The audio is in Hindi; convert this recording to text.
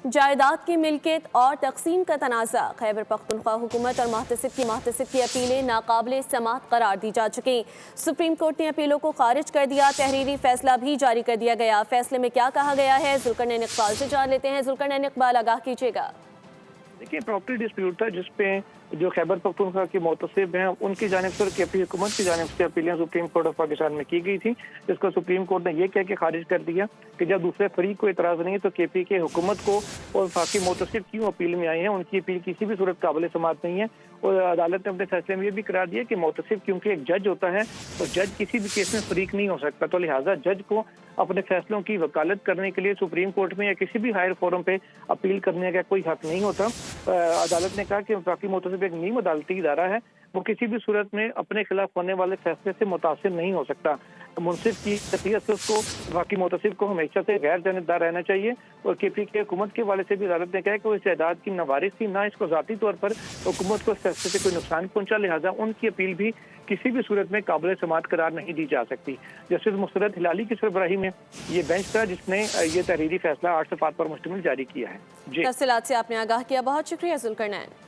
जायदाद की मिल्कियत और तकसीम का तनाज़ा। खैबर पख्तूनख्वा हुकूमत और मुहतसिब की अपीलें नाकाबिले समाअत करार दी जा चुकी। सुप्रीम कोर्ट ने अपीलों को खारिज कर दिया। तहरीरी फैसला भी जारी कर दिया गया। फैसले में क्या कहा गया है, जुल्करनैन इकबाल से जान लेते हैं। जुल्करनैन इकबाल, आगाह कीजिएगा। देखिए, प्रॉपर्टी डिस्प्यूट था जिसपे जो खैबर पख्तूनख्वा के मुतसिब हैं उनकी जानिब से और केपी हुकूमत की जानिब से अपीलें सुप्रीम कोर्ट ऑफ पाकिस्तान में की गई थी, जिसको सुप्रीम कोर्ट ने यह कह के खारिज कर दिया कि जब दूसरे फरीक को इतराज़ नहीं है तो केपी के हुकूमत को और वफाकी मुतसिब क्यों अपील में आए हैं, उनकी अपील किसी भी सूरत काबिल समाअत नहीं है। और अदालत ने अपने फैसले में यह भी करार दिया कि मुतसिब क्योंकि एक जज होता है तो जज किसी भी केस में फरीक नहीं हो सकता, तो लिहाजा जज को अपने फैसलों की वकालत करने के लिए सुप्रीम कोर्ट में या किसी भी हायर फोरम पे अपील करने का कोई हक नहीं होता। अदालत ने कहा कि वफाकी मुतसिब एक नीम अदालती इदारा है, वो किसी भी सूरत में अपने खिलाफ होने वाले फैसले से मुतासिर नहीं हो सकता। मुंसिफ की हैसियत से उसको वफाकी मुतसिब को हमेशा से गैर जानबदार रहना चाहिए। और केपी के हुकूमत के वाले से भी अदालत ने कहा कि वो इस जायदाद की नवारिस थी, ना इसको ज़ाती तौर पर हुकूमत को इस फैसले से कोई नुकसान पहुंचा, लिहाजा उनकी अपील भी किसी भी सूरत में काबिल समाअत करार नहीं दी जा सकती। जस्टिस मुसरत हिलाली की सरबराही में ये बेंच था जिसने ये तहरीरी फैसला 8 सफ़हात पर मुश्तमिल जारी किया है। जी, तफसीलात से आपने आगाह किया, बहुत शुक्रिया जुल्करनैन।